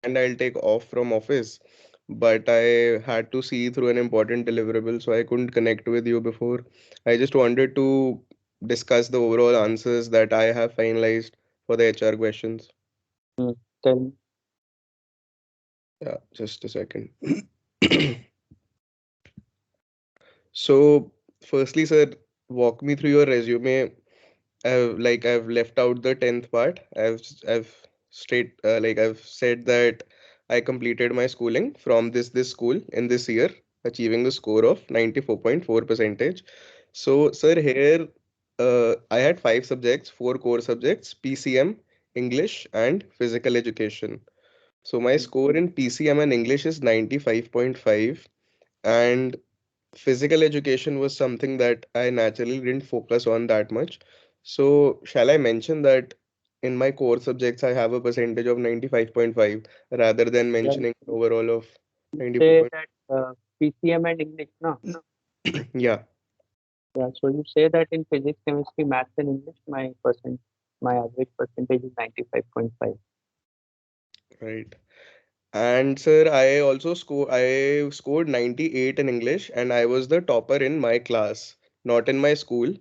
planned I'll take off from office, but I had to see through an important deliverable, so I couldn't connect with you before. I just wanted to discuss the overall answers that I have finalized for the HR questions. Hmm. Tell me. Yeah, just a second. So, firstly, sir, walk me through your resume. I've left out the 10th part. I've said that I completed my schooling from this school in this year, achieving the score of 94.4 percentage. So, sir, here I had five subjects, four core subjects: PCM, English, and physical education. So my score in PCM and English is 95.5, and physical education was something that I naturally didn't focus on that much. So, shall I mention that in my core subjects I have a percentage of 95.5 rather than Yeah, mentioning an overall of you say 94.5? that PCM and English, no? Yeah, Yeah, so you say that in physics, chemistry, maths, and English, my average percentage is 95.5. right. And sir, I scored 98 in English and I was the topper in my class, not in my school.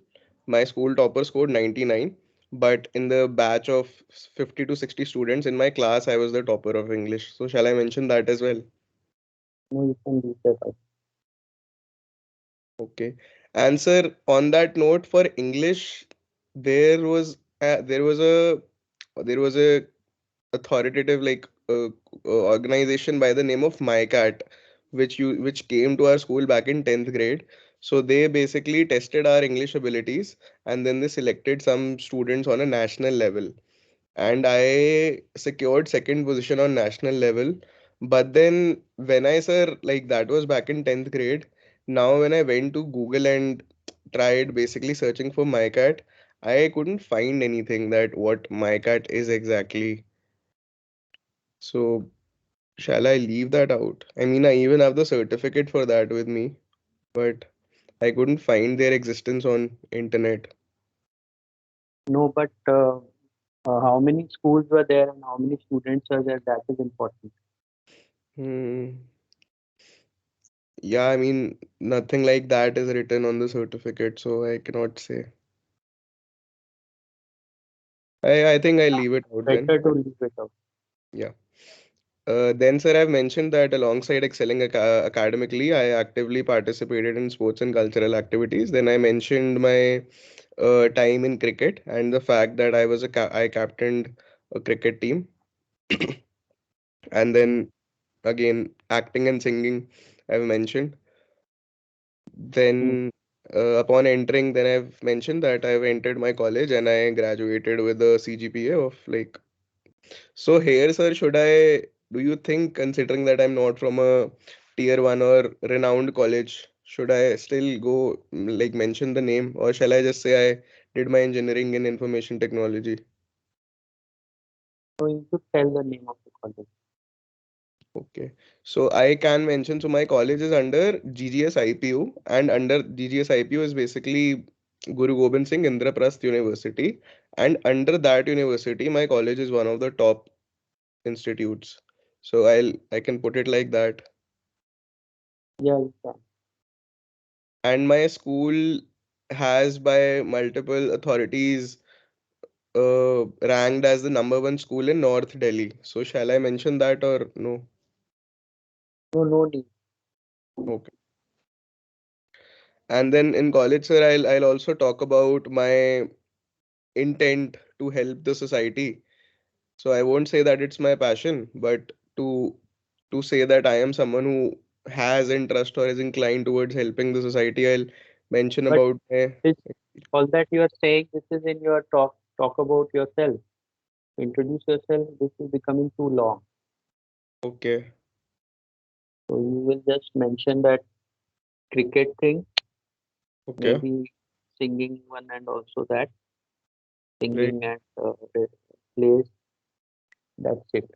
My school topper scored 99, but in the batch of 50 to 60 students in my class, I was the topper of English. So shall I mention that as well? No, you can leave that out. Okay. And sir, on that note, for English, there was a, there was a there was a authoritative organization by the name of MyCat, which came to our school back in 10th grade. So they basically tested our English abilities and then they selected some students on a national level, and I secured second position on national level. But then when I, sir, like that was back in 10th grade. Now when I went to Google and tried basically searching for MyCat, I couldn't find anything that what MyCat is exactly. So shall I leave that out? I mean, I even have the certificate for that with me, but I couldn't find their existence on internet. No, but how many schools were there and how many students are there? That is important. Hmm. Yeah, I mean, nothing like that is written on the certificate, so I cannot say. I think I leave it out then. Better to leave it out. Yeah. Then, sir, I've mentioned that alongside excelling academically, I actively participated in sports and cultural activities. Then I mentioned my time in cricket and the fact that I captained a cricket team. And Mm. then again, acting and singing, I've mentioned. Mm. Then, upon entering, then I've mentioned that I've entered my college and I graduated with a CGPA of like. So here, sir, do you think, considering that I'm not from a tier one or renowned college, should I still go like mention the name, or shall I just say I did my engineering in information technology? So you should tell the name of the college. Okay. So I can mention, so my college is under GGS IPU, and under GGS IPU is basically Guru Gobind Singh Indraprasth University. And under that university, my college is one of the top institutes. So I can put it like that. Yeah, you can. And my school has by multiple authorities ranked as the number one school in North Delhi. So shall I mention that or no? No, no need. Okay. And then in college, sir, I'll also talk about my intent to help the society. So I won't say that it's my passion, but to say that I am someone who has interest or is inclined towards helping the society, I'll mention But about my. this all that you are saying, this is in your talk about yourself. Introduce yourself. This is becoming too long. Okay, So you will just mention that cricket thing, okay, maybe singing one, and also that right, singing at the place. That's it.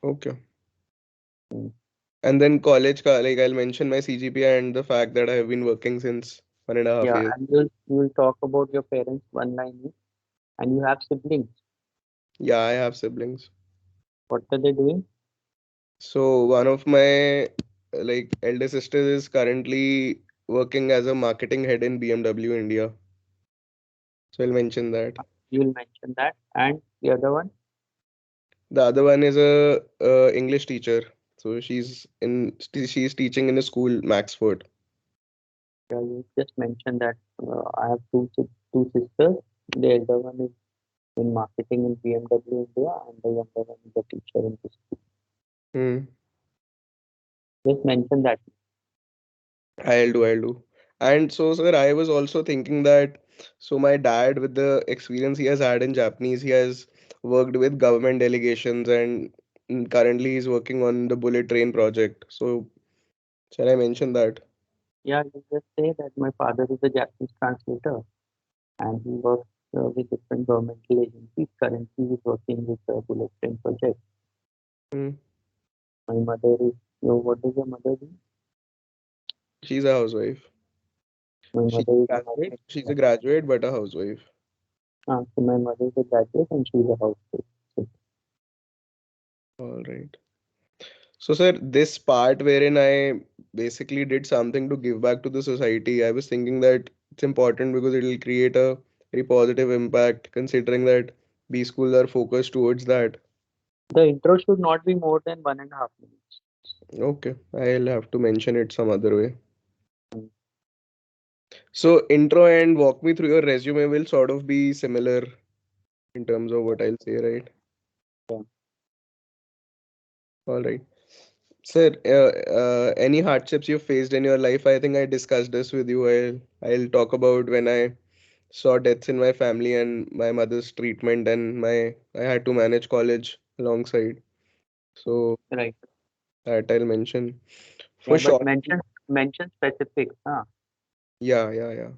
okay. Mm. And then like I'll mention my CGPA and the fact that I have been working since 1.5 Yeah, years. and you'll talk about your parents one line each, and you have siblings. Yeah, I have siblings. What are they doing? So one of my like elder sisters is currently working as a marketing head in BMW India. So I'll mention that. You'll mention that. And the other one, The other one is a English teacher. So she's teaching in a school, Maxford. yeah, you just mentioned that I have two sisters. The elder one is in marketing in BMW India, and the younger one is a teacher in this. Hmm. Just mention that. I'll do. And so, sir, I was also thinking that so my dad, with the experience he has had in Japanese, he has worked with government delegations and currently he's working on the bullet train project. So, shall I mention that? Yeah, you just say that my father is a Japanese translator, and he works with different governmental agencies. Currently, he's working with the bullet train project. Hmm. My mother is, what does your mother do? She's a housewife. My She's mother is a a graduate. housewife. She's a graduate, but a housewife. So my mother is a graduate and she's a housewife. So, All right. So, sir, this part wherein I basically did something to give back to the society, I was thinking that it's important because it will create a very positive impact, considering that B schools are focused towards that. the intro should not be more than 1.5 minutes. Okay, I'll have to mention it some other way. Mm, So, intro and walk me through your resume will sort of be similar in terms of what I'll say, right? yeah. All right. Sir, any hardships you faced in your life? I think I discussed this with you. I'll talk about when I saw deaths in my family and my mother's treatment and my I had to manage college alongside. So Right. that I'll mention. For Yeah, but short, mention specifics, huh? yeah.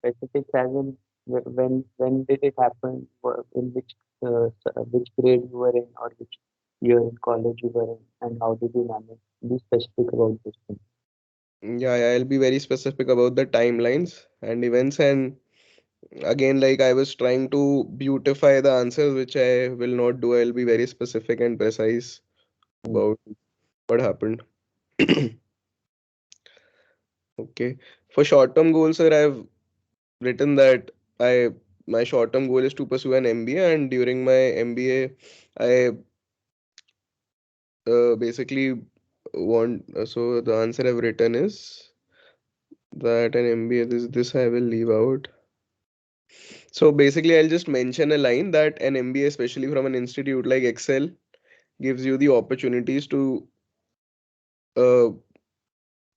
Specifics as in when did it happen? In which grade you were in, or which year in college you were in, and how did you manage? Be specific about this thing. Yeah, I'll be very specific about the timelines and events. And again, like I was trying to beautify the answers, which I will not do. I'll be very specific and precise Mm. about what happened. Okay. For short-term goals, sir, I've written that I my short-term goal is to pursue an MBA, and during my MBA, I basically want. So the answer I've written is that an MBA. This I will leave out. So basically, I'll just mention a line that an MBA, especially from an institute like Excel, gives you the opportunities to uh,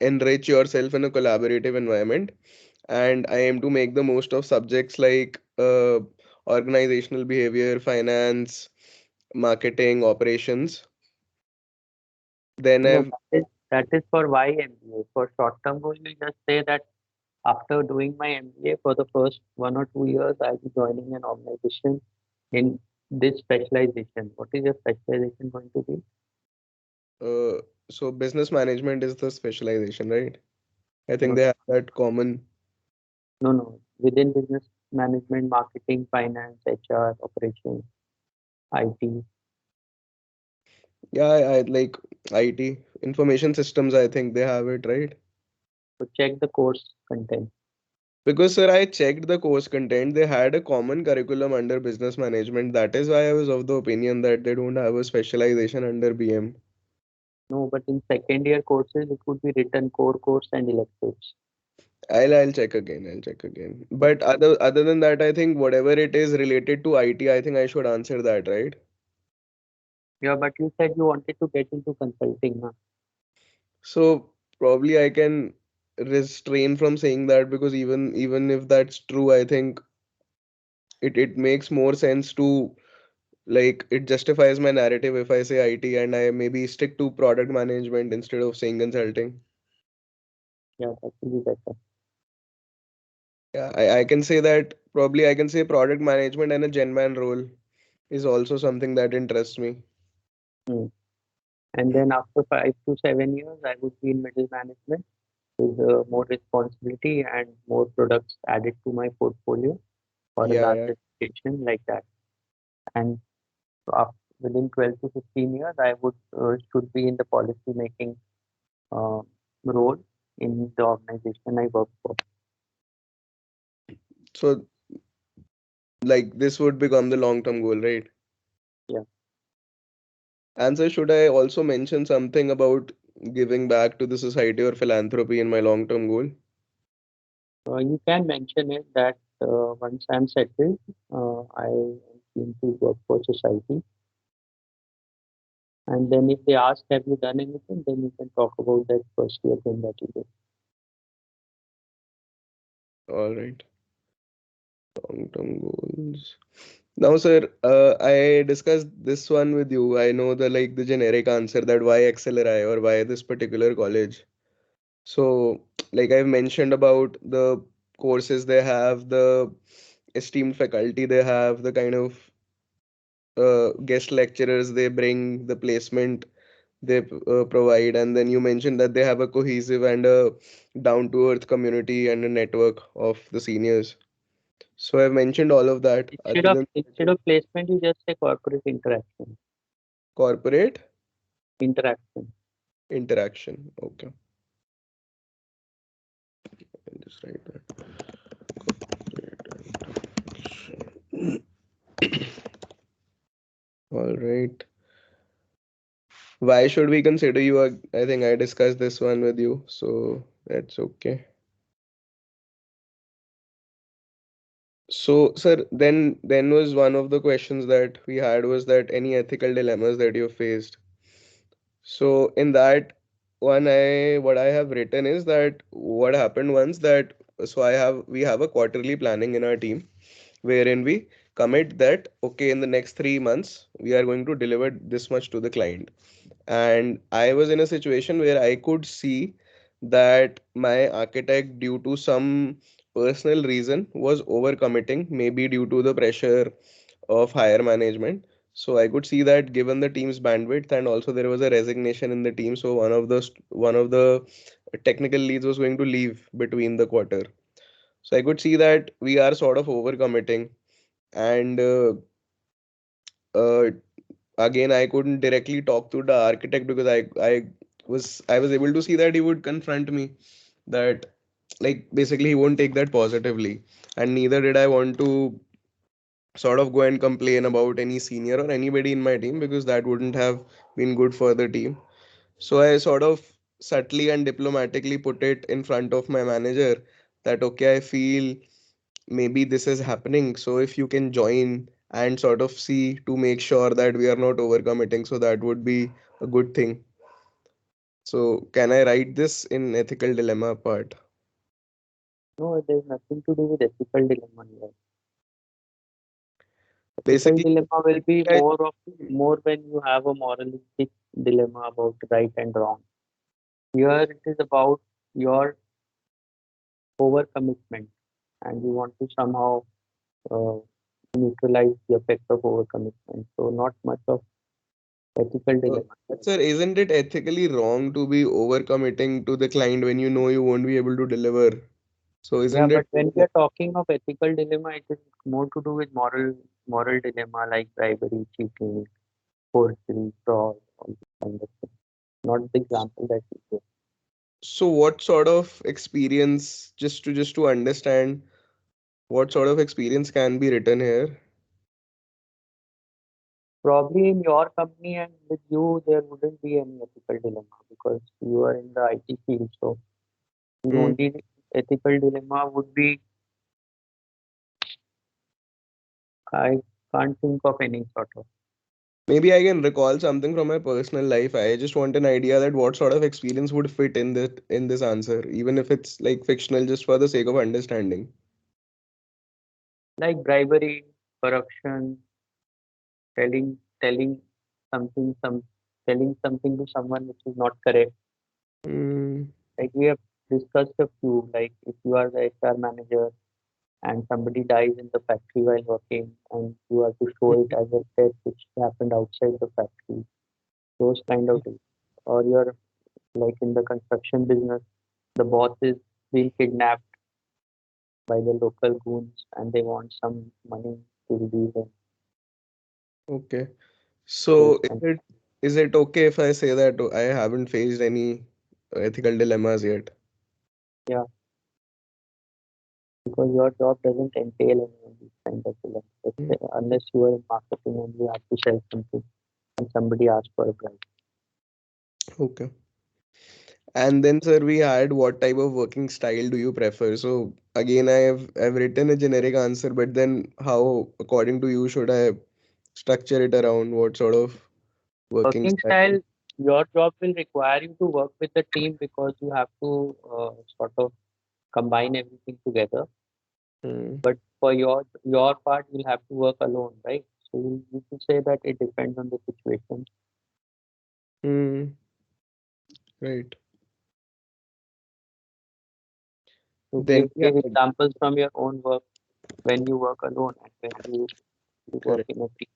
enrich yourself in a collaborative environment. And I aim to make the most of subjects like organizational behavior, finance, marketing, operations. Then No, I've that is for why MBA. For short-term goal, you just say that after doing my MBA for the first 1 or 2 years, I'll be joining an organization in this specialization. What is your specialization going to be? uh, so business management is the specialization, right? I think No, they have that common. no, no. Within business management, marketing, finance, HR, operations, IT. Yeah, I like IT, information systems. I think they have it, right? So check the course content. Because, sir, I checked the course content. They had a common curriculum under business management. That is why I was of the opinion that they don't have a specialization under BM. No, but in second year courses, it would be written core course and electives. I'll check again. I'll check again. But other than that, I think whatever it is related to IT, I think I should answer that, right? Yeah, but you said you wanted to get into consulting, huh? So probably I can restrain from saying that because even if that's true, I think it makes more sense to like it justifies my narrative if I say IT and I maybe stick to product management instead of saying consulting. Yeah, that will be better. Yeah, I can say that probably I can say product management and a Genman role is also something that interests me. Hmm. And then after 5 to 7 years, I would be in middle management with more responsibility and more products added to my portfolio for a Yeah, yeah. larger application like that. And after within 12 to 15 years, I would should be in the policy making uh, role in the organization I work for. So, like, this would become the long-term goal, right? Yeah. And so, should I also mention something about giving back to the society or philanthropy in my long-term goal? You can mention it that once I'm settled, I am keen to work for society. And then if they ask, have you done anything? Then you can talk about that first year thing that you did. All right, long-term goals. Now, sir, I discussed this one with you. I know the generic answer that why Acceleri or why this particular college. So, like I've mentioned about the courses they have, the esteemed faculty they have, the kind of guest lecturers they bring, the placement they provide, and then you mentioned that they have a cohesive and a down-to-earth community and a network of the seniors. So I've mentioned all of that. Instead Other of than instead of placement, you just say corporate interaction. corporate Interaction. interaction. Okay, I'll just write that. All right. Why should we consider you? I think I discussed this one with you, so that's okay. So, sir, then was one of the questions that we had was that any ethical dilemmas that you faced. So in that one, I what I have written is that what happened once that so we have a quarterly planning in our team wherein we commit that okay in the next 3 months we are going to deliver this much to the client. And I was in a situation where I could see that my architect, due to some personal reason, was overcommitting, maybe due to the pressure of higher management. So I could see that given the team's bandwidth and also there was a resignation in the team, so one of the technical leads was going to leave between the quarter. So I could see that we are sort of overcommitting, and uh, again I couldn't directly talk to the architect because I was able to see that he would confront me, that like basically he won't take that positively, and neither did I want to sort of go and complain about any senior or anybody in my team because that wouldn't have been good for the team. So I sort of subtly and diplomatically put it in front of my manager that okay, I feel maybe this is happening, so if you can join and sort of see to make sure that we are not overcommitting, so that would be a good thing. So can I write this in ethical dilemma part? No, there's nothing to do with ethical dilemma here. Ethical Basically, dilemma will be I, more when you have a moralistic dilemma about right and wrong. Here it is about your overcommitment, and you want to somehow uh, neutralize the effect of overcommitment. So not much of ethical dilemma. sir, isn't it ethically wrong to be overcommitting to the client when you know you won't be able to deliver? So Yeah, isn't it? but when we are talking of ethical dilemma, it is more to do with moral dilemma like bribery, cheating, forgery, fraud, all this kind of thing. Not the example that you gave. So what sort of experience, just to understand, what sort of experience can be written here? Probably in your company and with you, there wouldn't be any ethical dilemma because you are in the IT field. So the Hmm. only ethical dilemma would be I can't think of any sort of. Maybe I can recall something from my personal life. I just want an idea that what sort of experience would fit in this answer, even if it's like fictional, just for the sake of understanding. Like bribery, corruption, telling something some telling something to someone which is not correct. Mm, Like we have discussed a few, like if you are the HR manager and somebody dies in the factory while working and you have to show it as a death which happened outside the factory, those kind of things. Or you're like in the construction business, the boss is being kidnapped by the local goons and they want some money to release him. okay. those So kind. is it okay if I say that I haven't faced any ethical dilemmas yet? Yeah, because your job doesn't entail any of these kind of dilemmas. Mm. Unless you are in marketing and you have to sell something and somebody asks for a price. Okay. And then, sir, we had what type of working style do you prefer? So again, I've written a generic answer, but then how, according to you, should I structure it around what sort of working Working style? style, your job will require you to work with the team because you have to sort of combine everything together. Hmm. But for your part, you'll have to work alone, right? So you can say that it depends on the situation. Hmm. Right. So Then yeah, give examples from your own work when you work alone and when you work correct. in a team.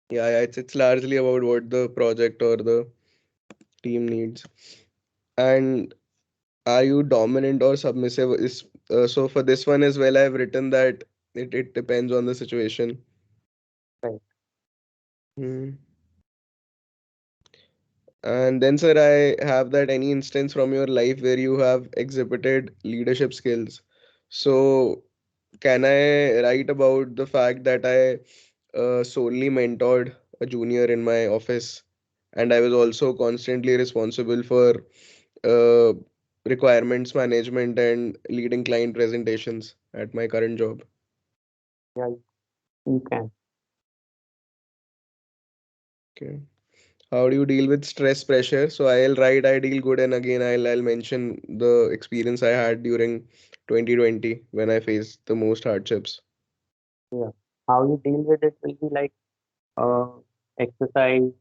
Yeah, yeah, it's largely about what the project or the team needs. And are you dominant or submissive? Is so for this one as well, I've written that it depends on the situation. Right. Hmm. And then, sir, I have that any instance from your life where you have exhibited leadership skills. So, can I write about the fact that I solely mentored a junior in my office, and I was also constantly responsible for uh, requirements management and leading client presentations at my current job? Yeah, you can. Okay. How do you deal with stress pressure? So I'll write I deal good, and again I'll mention the experience I had during 2020 when I faced the most hardships. Yeah. How you deal with it will be like uh, exercise,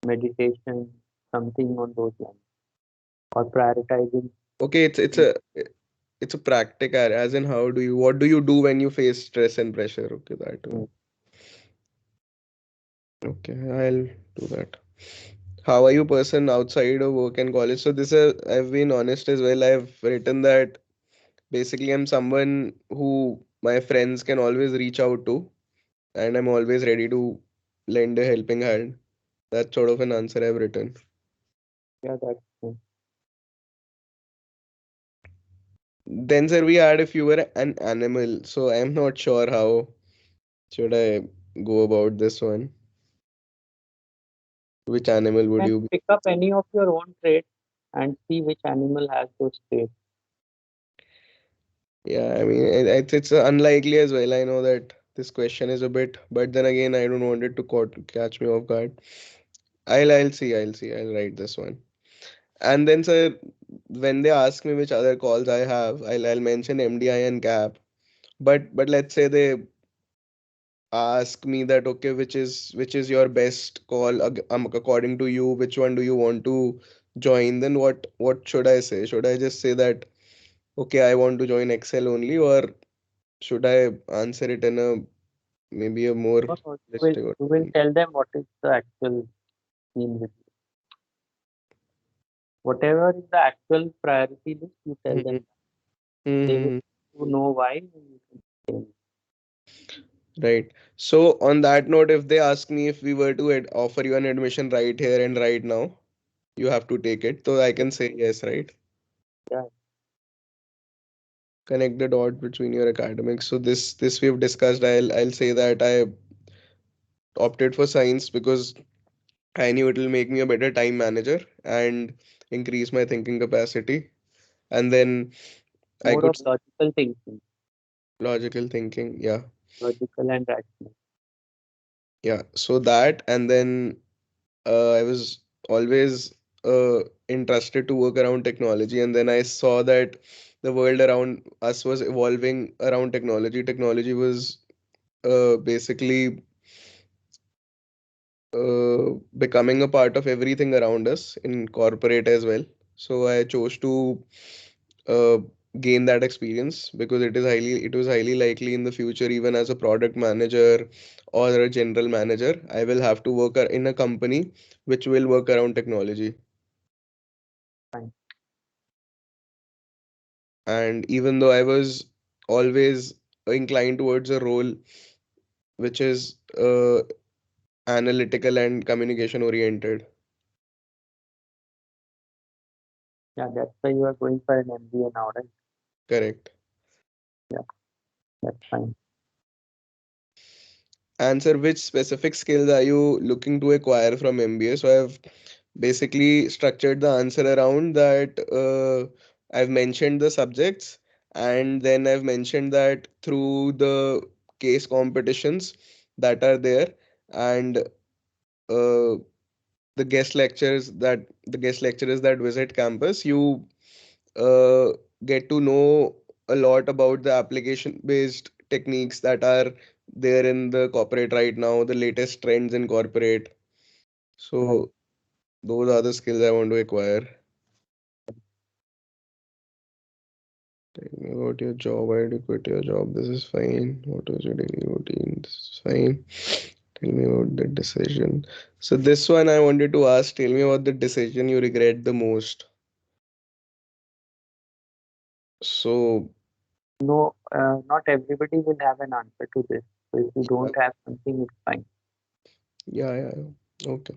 meditation, something on those lines, or prioritizing. Okay, it's a practical, as in how do you, what do you do when you face stress and pressure? Okay, that Mm, one. Okay, I'll do that. How are you person outside of work and college? So this is, I've been honest as well. I've written that basically I'm someone who my friends can always reach out to, and I'm always ready to lend a helping hand. That's sort of an answer I've written. yeah, that's Then, sir, we had if you were an animal. So I'm not sure how should I go about this one. Which animal would can you be? pick up any of your own traits and see which animal has those traits. Yeah, I mean, it's unlikely as well. I know that this question is a bit, but then again, I don't want it to catch me off guard. I'll write this one. And then, sir, when they ask me which other calls I have, I'll mention MDI and CAP. But let's say they ask me that, okay, which is your best call according to you, which one do you want to join? Then what should I say? Should I just say that, okay, I want to join Excel only, or should I answer it in a maybe a more No, no, holistic or you will tell them what is the actual theme with you. Whatever is the actual priority list, you tell Mhm. them. They Mhm. will know why. And you can tell. Right. So on that note, if they ask me if we were to offer you an admission right here and right now, you have to take it. So I can say yes, right? Yeah, Connect the dot between your academics. So this we've discussed. I'll say that I opted for science because I knew it will make me a better time manager and increase my thinking capacity. And then I more could of logical thinking, logical thinking. Yeah. logical and rational. Yeah. So that, and then I was always interested to work around technology, and then I saw that the world around us was evolving around technology. Technology was basically becoming a part of everything around us in corporate as well. So I chose to uh, gain that experience because it was highly likely in the future, even as a product manager or a general manager, I will have to work in a company which will work around technology. Fine. And even though I was always inclined towards a role which is analytical and communication oriented. Yeah, that's why you are going for an MBA now, right? Correct. Yeah, that's fine. Answer, which specific skills are you looking to acquire from MBA? So I've basically structured the answer around that. I've mentioned the subjects, and then I've mentioned that through the case competitions that are there, and uh, the guest lecturers that visit campus, you uh, get to know a lot about the application based techniques that are there in the corporate right now, the latest trends in corporate. Right. So those are the skills I want to acquire. Tell me about your job. Why did you quit your job? This is fine. What was your daily routine? This is fine. Tell me about the decision. So this one I wanted to ask, tell me about the decision you regret the most. So No, not everybody will have an answer to this. So if you yeah, don't have something, it's fine. yeah. Okay.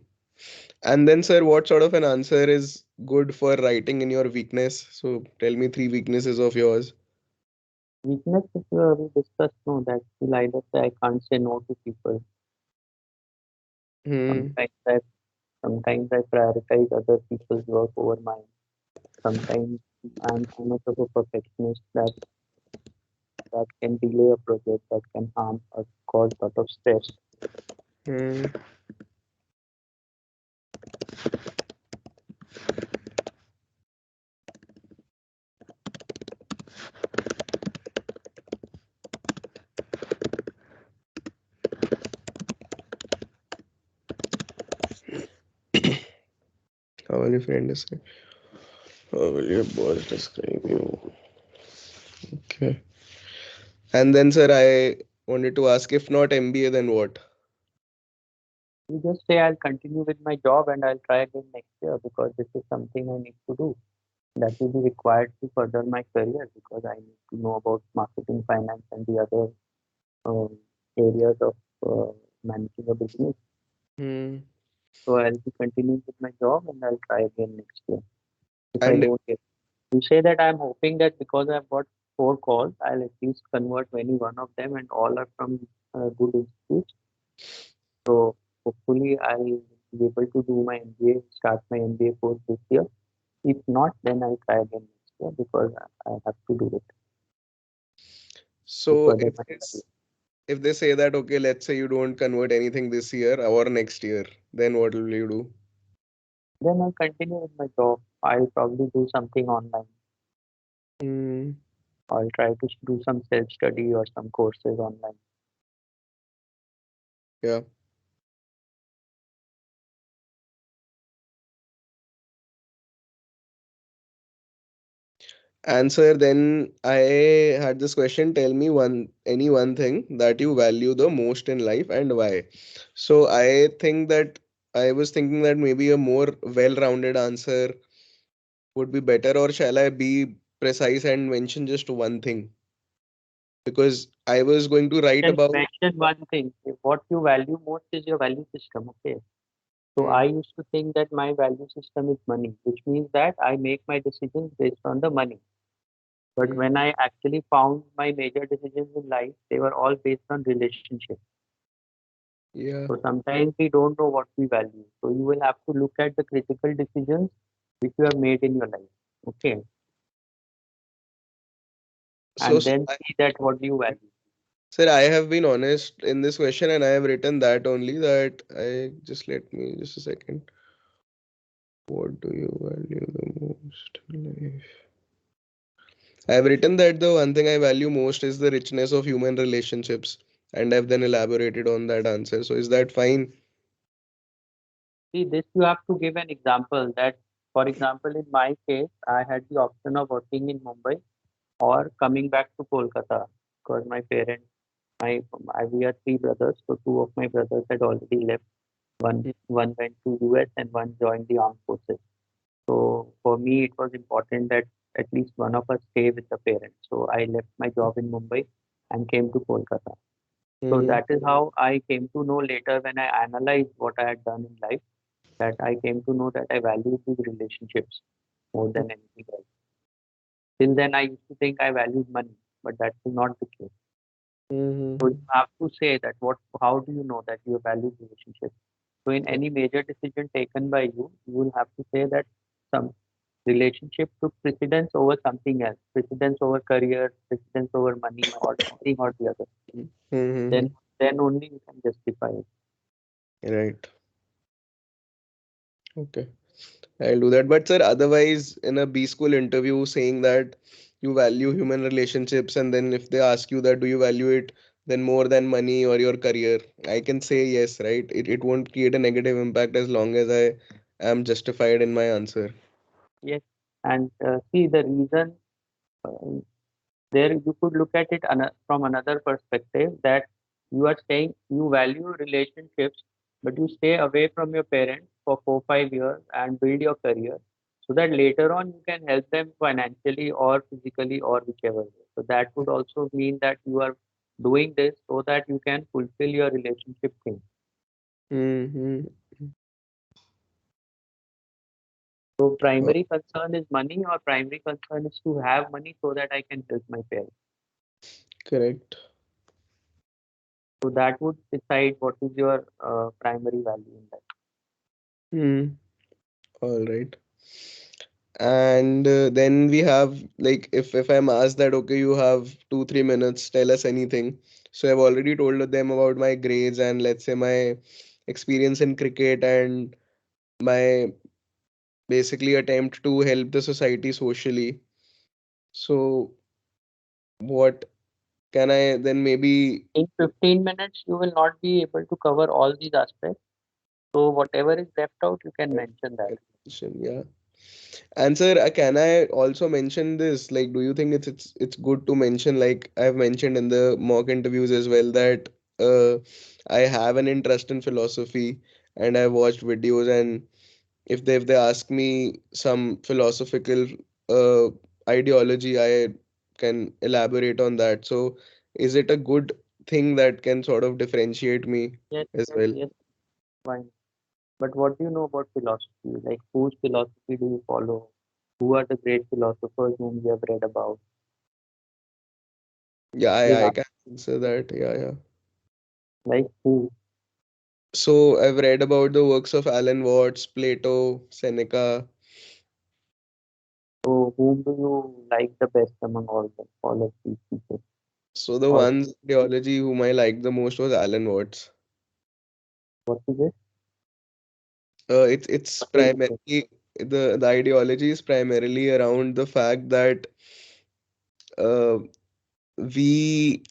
And then, sir, what sort of an answer is good for writing in your weakness? So tell me three weaknesses of yours. Weakness is we discussed, no, that will either say I can't say no to people. Hmm. Sometimes sometimes I prioritize other people's work over mine. Sometimes I'm too much of a perfectionist that can delay a project, that can harm or cause a lot of stress. Hmm. How will your friend describe? How will your boss describe you? Okay. And then, sir, I wanted to ask, if not MBA, then what? You just say I'll continue with my job and I'll try again next year because this is something I need to do. That will be required to further my career because I need to know about marketing, finance, and the other um, areas of managing a business. Hmm. So I'll be continuing with my job and I'll try again next year if I And don't get. You say that I'm hoping that because I've got 4 calls, I'll at least convert any one of them, and all are from good institutes. So hopefully I'll be able to do my MBA, start my MBA course this year. If not, then I'll try again next year because I have to do it to so further my career. if they say that, okay, let's say you don't convert anything this year or next year, then what will you do? Then I'll continue with my job. I'll probably do something online. Hmm. I'll try to do some self-study or some courses online. Yeah. Answer, then I had this question. Tell me any one thing that you value the most in life and why. So I think that I was thinking that maybe a more well-rounded answer would be better, or shall I be precise and mention just one thing? Because I was going to write Can about. mention one thing. What you value most is your value system. Okay. So Hmm, I used to think that my value system is money, which means that I make my decisions based on the money. But hmm, when I actually found my major decisions in life, they were all based on relationships. yeah. So sometimes we don't know what we value. So you will have to look at the critical decisions which you have made in your life. Okay. So, And then see that what do you value. sir, I have been honest in this question, and I have written that only that I just let me just a second. What do you value the most in life? I've written that the one thing I value most is the richness of human relationships, and I've then elaborated on that answer. So, is that fine? See, this you have to give an example that, for example, in my case, I had the option of working in Mumbai or coming back to Kolkata because my parents, we are three brothers, so two of my brothers had already left. One went to US and one joined the armed forces. So for me, it was important that at least one of us stay with the parents. So I left my job in Mumbai and came to Kolkata. So Mm-hmm. that is how I came to know later when I analyzed what I had done in life, that I came to know that I valued these relationships more than anything else. Till then, I used to think I valued money, but that is not the case. So you Mm-hmm. have to say that how do you know that you value relationships? So in any major decision taken by you, you will have to say that some relationship took precedence over something else, precedence over career, precedence over money, or something or the other. Mm-hmm. Then then only you can justify it. Right. Okay. I'll do that. But sir, otherwise, in a B school interview, saying that you value human relationships, and then if they ask you that, do you value it then more than money or your career? I can say yes, right? It won't create a negative impact as long as I am justified in my answer. Yes, and see the reason. Uh, There you could look at it from another perspective, that you are saying you value relationships, but you stay away from your parents for 4 5 years and build your career, so that later on you can help them financially or physically or whichever way. So that would also mean that you are doing this so that you can fulfill your relationship thing. Mm-hmm. So Oh, primary concern is money, or primary concern is to have money so that I can help my parents. correct. So that would decide what is your primary value in life. Hmm. All right. And then we have like if I'm asked that okay, you have 2 3 minutes, tell us anything. So I've already told them about my grades and let's say my experience in cricket and my basically attempt to help the society socially. So what can I then maybe In 15 minutes, you will not be able to cover all these aspects. So whatever is left out, you can mention that. mention? Yeah. And sir, can I also mention this? Like, do you think it's good to mention, like I've mentioned in the mock interviews as well, that I have an interest in philosophy and I've watched videos, and if they ask me some philosophical uh ideology, I can elaborate on that. So, is it a good thing that can sort of differentiate me Yes, as well? yes, fine. But what do you know about philosophy? Like, whose philosophy do you follow? Who are the great philosophers whom you have read about? Yeah, Please I ask, can answer that. Yeah, yeah. like, who? So I've read about the works of Alan Watts, Plato, Seneca. So, whom do you like the best among all of these people? So the Or one's ideology whom I liked the most was Alan Watts. what is it? It's What is it? primarily the ideology is primarily around the fact that uh, we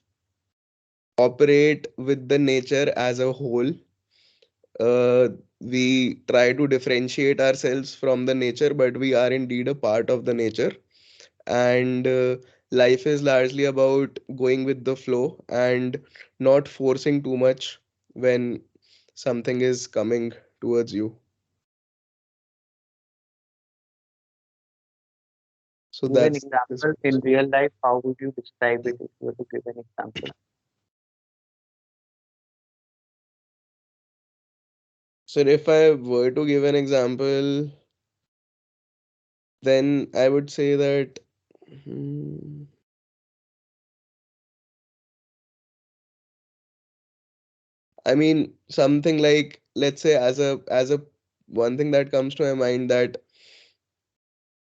operate with the nature as a whole. We try to differentiate ourselves from the nature, but we are indeed a part of the nature. And life is largely about going with the flow and not forcing too much when something is coming towards you. So Give an that's this. example in real life. How would you describe it if you were to give an example? So if I were to give an example, then I would say that I mean something like, let's say, as a one thing that comes to my mind, that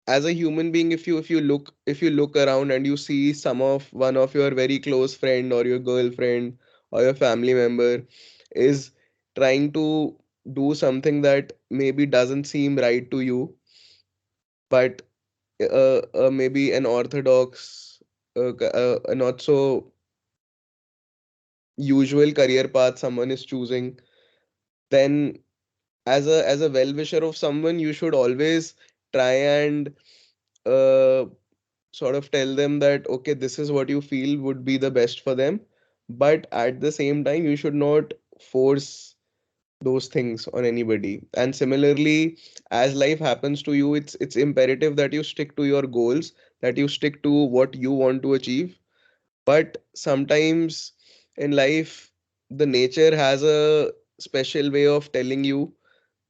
as a human being, if you look around and you see some of one of your very close friend or your girlfriend or your family member is trying to do something that maybe doesn't seem right to you, but maybe an orthodox, a not so usual career path someone is choosing, then as a well wisher of someone, you should always try and uh, sort of tell them that okay, this is what you feel would be the best for them, but at the same time you should not force those things on anybody. And similarly, as life happens to you, it's imperative that you stick to your goals, that you stick to what you want to achieve. But sometimes in life, the nature has a special way of telling you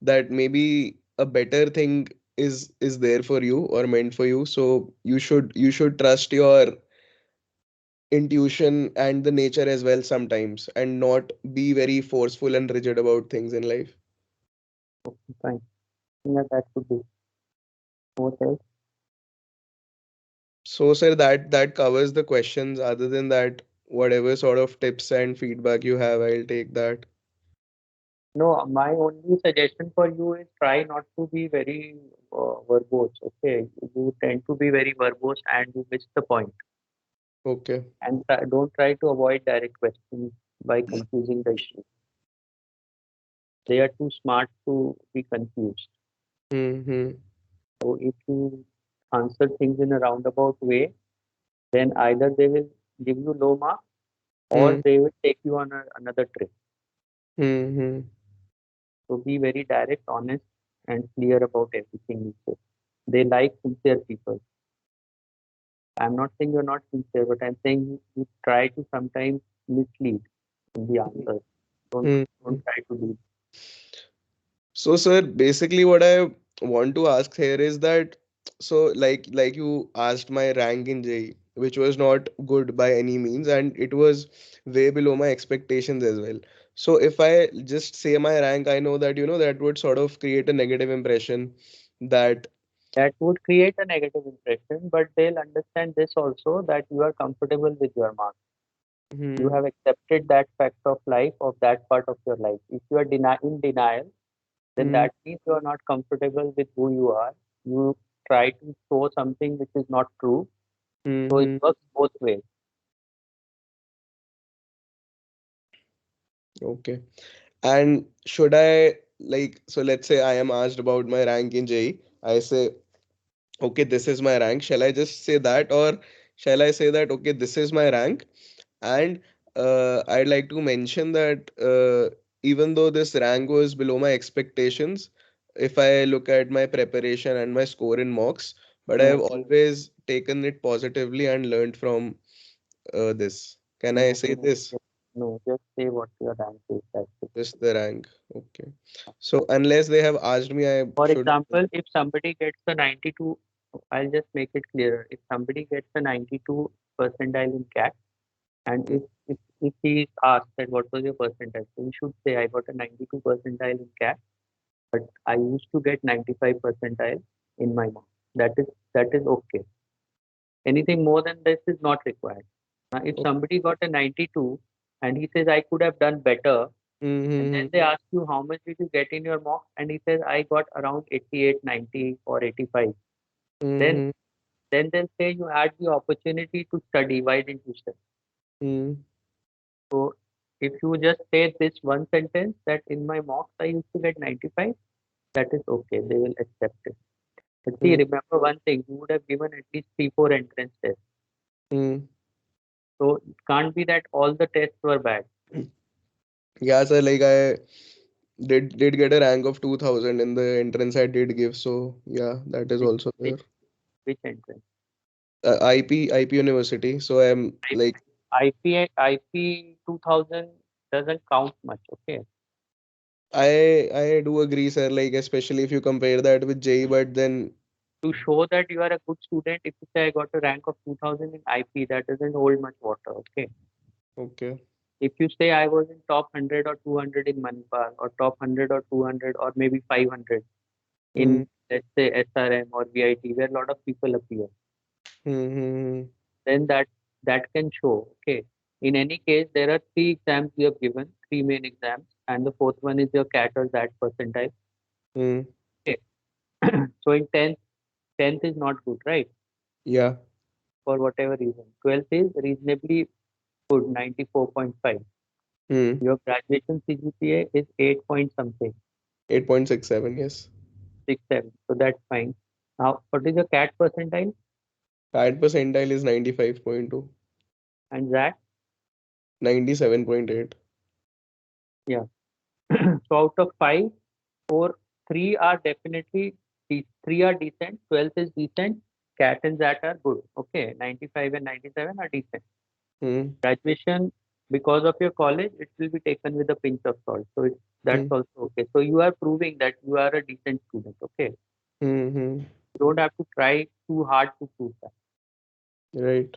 that maybe a better thing is there for you or meant for you. So you should trust your intuition and the nature as well sometimes, and not be very forceful and rigid about things in life. Okay, fine. Yeah, that could be. What else? So sir, that covers the questions. Other than that, whatever sort of tips and feedback you have, I'll take that. No, my only suggestion for you is try not to be very verbose. Okay, you tend to be very verbose and you miss the point. Okay. And don't try to avoid direct questions by confusing the issue. They are too smart to be confused. Mm-hmm. So if you answer things in a roundabout way, then either they will give you low marks or they will take you on another trip. Mm-hmm. So be very direct, honest, and clear about everything you say. They like sincere people. I'm not saying you're not sincere, but I'm saying you try to sometimes mislead in the answers. Don't Mm-hmm. don't try to do. So, sir, basically what I want to ask here is that, so like you asked my rank in JEE, which was not good by any means, and it was way below my expectations as well. So if I just say my rank, I know that that would sort of create a negative impression that. That would create a negative impression, but they'll understand this also that you are comfortable with your marks. You Hmm. have accepted that fact of life of that part of your life. If you are in denial, then Hmm. that means you are not comfortable with who you are. You try to show something which is not true. So it Hmm. works both ways. Okay. And should I, like, so let's say I am asked about my rank in JEE. I say, okay, this is my rank. Shall I just say that, or shall I say that, okay, this is my rank? And I'd like to mention that even though this rank was below my expectations, if I look at my preparation and my score in mocks, but I have No, always taken it positively and learned from this. Can I no, say this? no. Just say what your rank is. That's it. Just the rank. Okay. So unless they have asked me, I For should. example, if somebody gets a 92, I'll just make it clearer. If somebody gets a 92 percentile in CAT, and if he is asked that what was your percentile, so he should say I got a 92 percentile in CAT, but I used to get 95 percentile in my mark. That is okay. Anything more than this is not required. Now, if somebody got a 92 and he says I could have done better, and then Mm-hmm. they ask you how much did you get in your mock, and he says I got around 88, 90 or 85. Then Mm-hmm. then they'll say you had the opportunity to study. Why didn't you study? Mm-hmm. So if you just say this one sentence that in my mocks I used to get 95, that is okay. They will accept it. But see, remember one thing, you would have given at least three, four entrance tests. Mm-hmm. So it can't be that all the tests were bad. Yeah, sir, like I did get a rank of 2000 in the entrance I did give, so yeah, that is Which also which there. which entrance? IP University, so I'm like IP 2000 doesn't count much. Okay. I do agree, sir, like especially if you compare that with JEE, but then To show that you are a good student, if you say I got a rank of 2000 in IP, that doesn't hold much water. Okay. okay. If you say I was in top 100 or 200 in Manipal, or top 100 or 200 or maybe 500 Hmm. in, let's say, SRM or VIT, where a lot of people appear, Hmm. Hmm. then that can show. Okay. In any case, there are three exams you have given, three main exams, and the fourth one is your CAT or that percentile. Hmm. Okay. So in 10th is not good, right? Yeah. For whatever reason. 12th is reasonably good, 94.5. Hmm. Your graduation CGPA is 8 point something, 8.67, yes. 67. So that's fine. Now, what is your CAT percentile? CAT percentile is 95.2, And that, 97.8. yeah. So out of five, four, three are definitely, three are decent, 12th is decent, CAT and that are good. Okay, 95 and 97 are decent. Hmm. Graduation because of your college, it will be taken with a pinch of salt. So that's Hmm. also okay. So you are proving that you are a decent student. Okay, Hmm. Hmm. you don't have to try too hard to prove that. Right.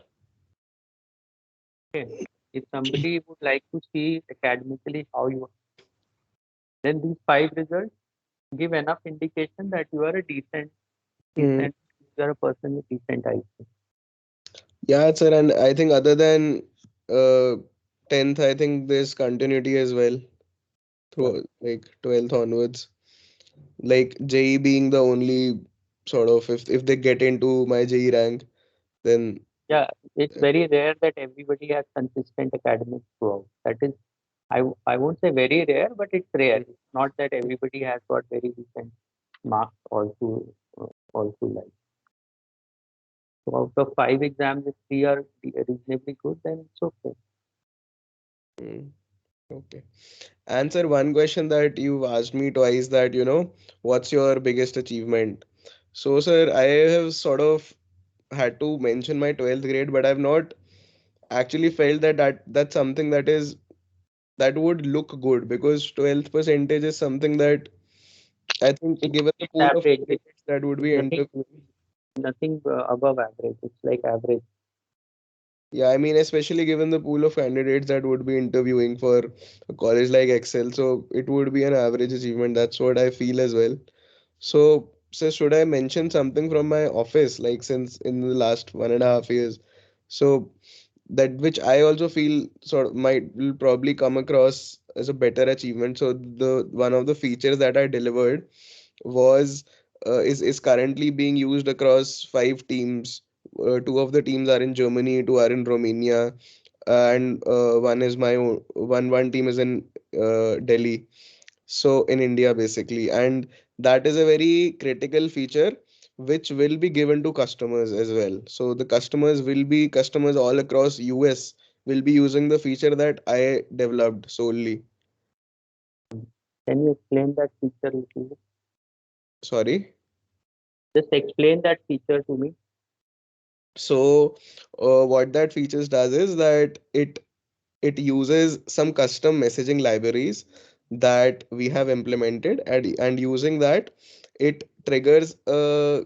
Okay, if somebody would like to see academically how you are, then these five results give enough indication that you are a Hmm. decent, you are a person with decent IQ. Yeah, sir, and I think other than uh 10th, I think there's continuity as well Yeah, through like 12th onwards. Like JE being the only sort of, if they get into my JE rank, then yeah. It's very rare that everybody has consistent academics throughout. That is, I won't say very rare, but it's rare. It's not that everybody has got very decent marks all through life. So out of five exams, if three are reasonably good, then it's okay. mm, okay. Answer one question that you've asked me twice, that what's your biggest achievement? So, sir, I have sort of had to mention my 12th grade, but I've not actually felt that's something that would look good, because 12th percentage is something that I think, given the It's pool of average. candidates that would It's be nothing interviewing. nothing above average. It's like average. Yeah, I mean, especially given the pool of candidates that would be interviewing for a college like Excel, so it would be an average achievement. That's what I feel as well. So, should I mention something from my office, like since in the last 1.5 years? So, that which I also feel sort of might will probably come across as a better achievement. So, the one of the features that I delivered was is currently being used across 5 teams. Two of the teams are in Germany, two are in Romania, and one is my own, one team is in Delhi, so in India basically. And that is a very critical feature which will be given to customers as well. So the customers all across US will be using the feature that I developed solely. Can you explain that feature a little bit? Sorry. Just explain that feature to me. So what that features does is that it uses some custom messaging libraries that we have implemented, and using that, it triggers a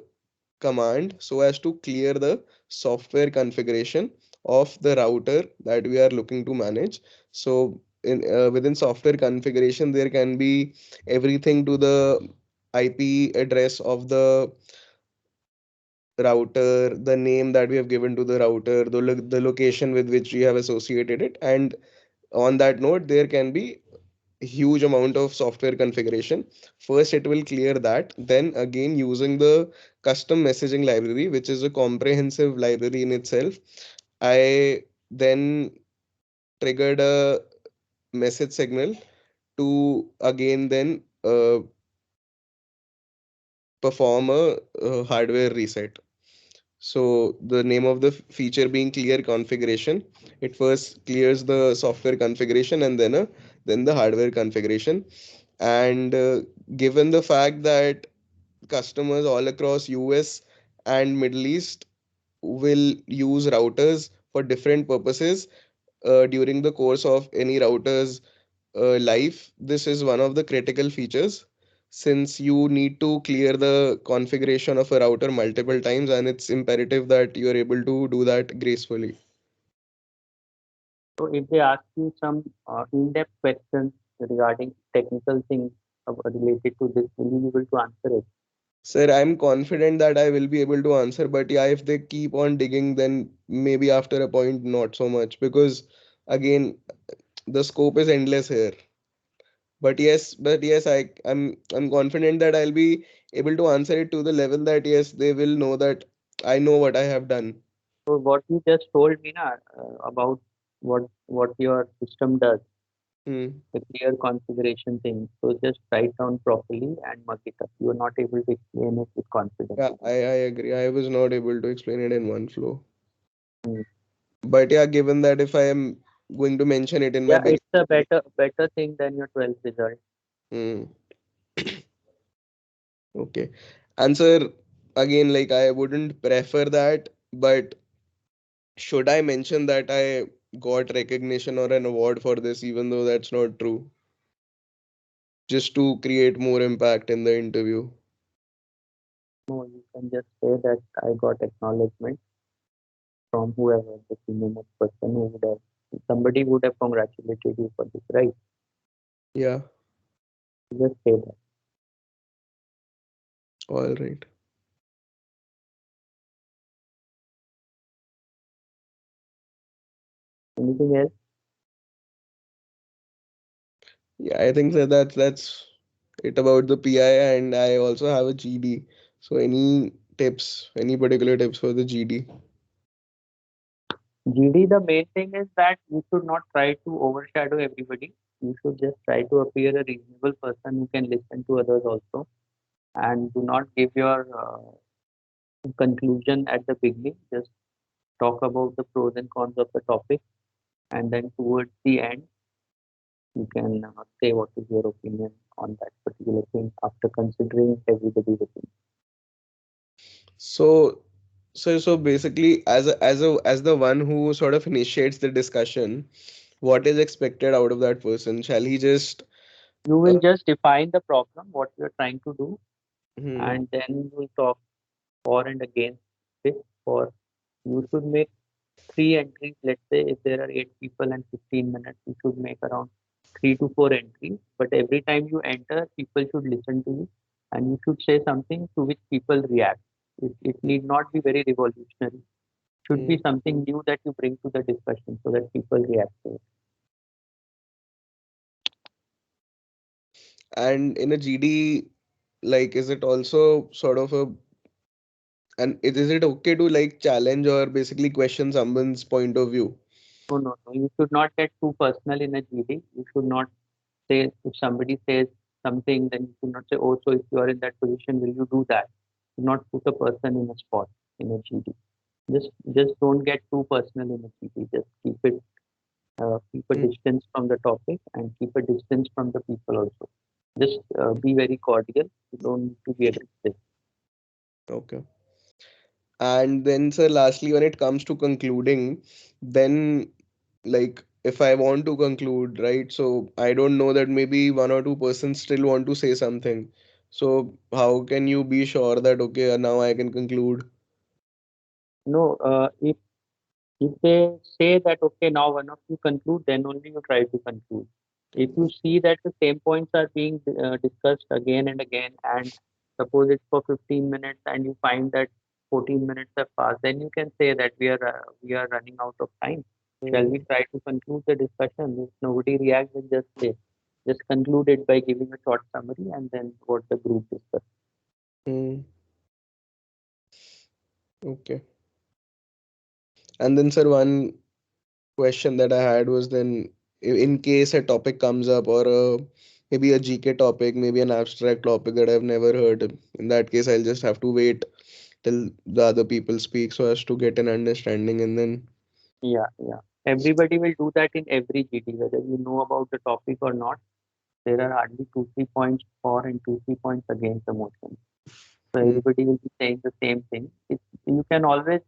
command so as to clear the software configuration of the router that we are looking to manage. So within software configuration, there can be everything to the IP address of the router, the name that we have given to the router, the location with which we have associated it. And on that note, there can be huge amount of software configuration. First it will clear that, then again, using the custom messaging library, which is a comprehensive library in itself, I then triggered a message signal to again then perform a hardware reset. So the name of the feature being clear configuration, it first clears the software configuration and then the hardware configuration. And given the fact that customers all across US and Middle East will use routers for different purposes during the course of any router's life, this is one of the critical features, since you need to clear the configuration of a router multiple times, and it's imperative that you are able to do that gracefully. So if they ask you some in-depth questions regarding technical things related to this, will you be able to answer it? Sir, I'm confident that I will be able to answer, but yeah, if they keep on digging, then maybe after a point, not so much, because again, the scope is endless here. But yes, I'm confident that I'll be able to answer it to the level that yes, they will know that I know what I have done. So what you just told me na, about what your system does, Hmm. the clear configuration thing. So just write down properly and mug it up. You are not able to explain it with confidence. Yeah, I agree. I was not able to explain it in one flow. Mm. But yeah, given that if I am going to mention it in my Yeah, base. it's a better thing than your 12th result. Hmm. Okay. Answer again, like I wouldn't prefer that, but should I mention that I got recognition or an award for this, even though that's not true, just to create more impact in the interview. No, you can just say that I got acknowledgement from whoever the senior most person who would have somebody would have congratulated you for this, right? Yeah, Just say that. all right. Anything else? Yeah, I think that that's it about the PI, and I also have a GD. So any tips, any particular tips for the GD? GD, the main thing is that you should not try to overshadow everybody. You should just try to appear a reasonable person who can listen to others also, and do not give your conclusion at the beginning. Just talk about the pros and cons of the topic, and then towards the end, you can say what is your opinion on that particular thing after considering everybody's opinion. So so basically, as the one who sort of initiates the discussion, what is expected out of that person? Shall he just You uh, will just define the problem, what you are trying to do, hmm, and then you will talk for and against it. For you should make three entries. Let's say if there are 8 people and 15 minutes, you should make around 3 to 4 entries. But every time you enter, people should listen to you, and you should say something to which people react. It need not be very revolutionary. Should hmm. be something new that you bring to the discussion so that people react to it. And in a GD, like, is it also sort of a and is it okay to like challenge or basically question someone's point of view? No, no, no. You should not get too personal in a GD. You should not say if somebody says something, then you should not say, "Oh, so if you are in that position, will you do that?" Do not put a person in a spot in a GD. Just don't get too personal in a GD. Just keep a Hmm, distance from the topic and keep a distance from the people also. Just be very cordial. You don't need to be aggressive. okay. And then, sir, lastly, when it comes to concluding, then like if I want to conclude, right? So I don't know that maybe one or two persons still want to say something. So how can you be sure that okay, now I can conclude? No, if they say that, okay, now one of you conclude, then only you try to conclude. If you see that the same points are being discussed again and again, and suppose it's for 15 minutes and you find that 14 minutes have passed, then you can say that we are running out of time. Shall we Hmm. try to conclude the discussion? If nobody reacts, then just conclude it by giving a short summary and then what the group discussed. Hmm. Okay. And then, sir, one question that I had was then in case a topic comes up or maybe a GK topic, maybe an abstract topic that I've never heard, in that case, I'll just have to wait till the other people speak so as to get an understanding and then. Yeah, yeah. Everybody will do that in every GT, whether you know about the topic or not. There are hardly 2 3 points for and 2 3 points against the motion. So Hmm. everybody will be saying the same thing. You can always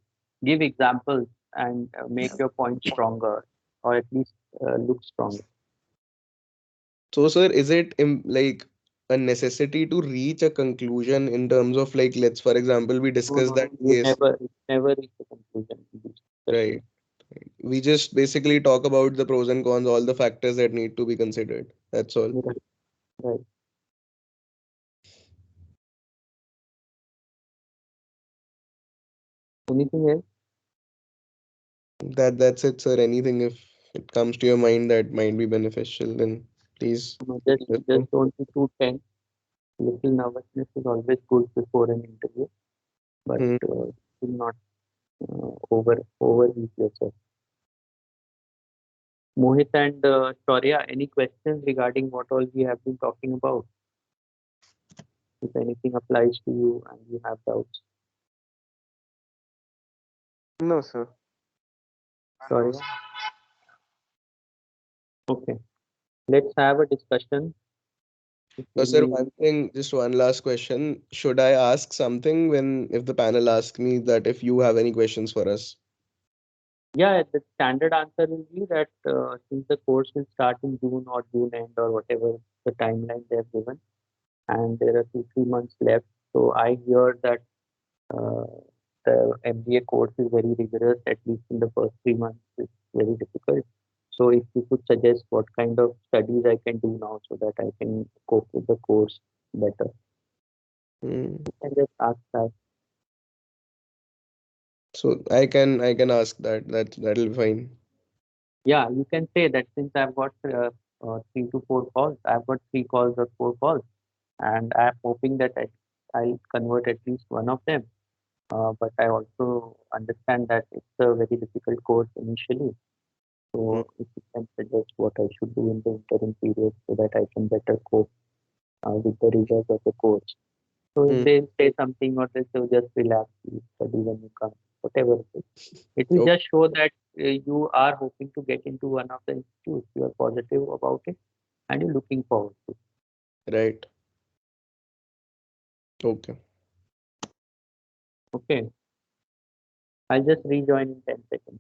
give examples and make your point stronger, or at least look stronger. So, sir, is it like a necessity to reach a conclusion in terms of like, let's for example, we No, discuss no, that no. You case, never reach a conclusion in this right? discussion. We just basically talk about the pros and cons, all the factors that need to be considered. That's all. Right, right. Anything else? That's it, sir. Anything if it comes to your mind that might be beneficial, then please No, let us just know. don't be too tense. Little nervousness is always good before an interview, but Hmm. do not overheat yourself. Mohit and Shaurya, any questions regarding what all we have been talking about? If anything applies to you and you have doubts. No, sir. Shaurya, okay. Let's have a discussion. If Sir, any, one thing, just one last question. Should I ask something when if the panel asks me that if you have any questions for us? Yeah, the standard answer will be that since the course will start in June or June end or whatever the timeline they have given, and there are 2 3 months left. So I hear that uh, the MBA course is very rigorous. At least in the first 3 months, it's very difficult. So if you could suggest what kind of studies I can do now so that I can cope with the course better, Hmm. you can just ask that. So I can ask that. That'll be fine. Yeah, you can say that since I've got 3 to 4 calls, I've got 3 calls or 4 calls, and I'm hoping that I'll convert at least one of them. But I also understand that it's a very difficult course initially. Hmm. So if you can suggest what I should do in the interim period so that I can better cope with the results of the course. So if Hmm. they say something or they say just relax, you study when you come, whatever it is. It will Okay. just show that you are hoping to get into one of the institutes. You are positive about it and you're looking forward to it. Right. Okay. Okay. I'll just rejoin in 10 seconds.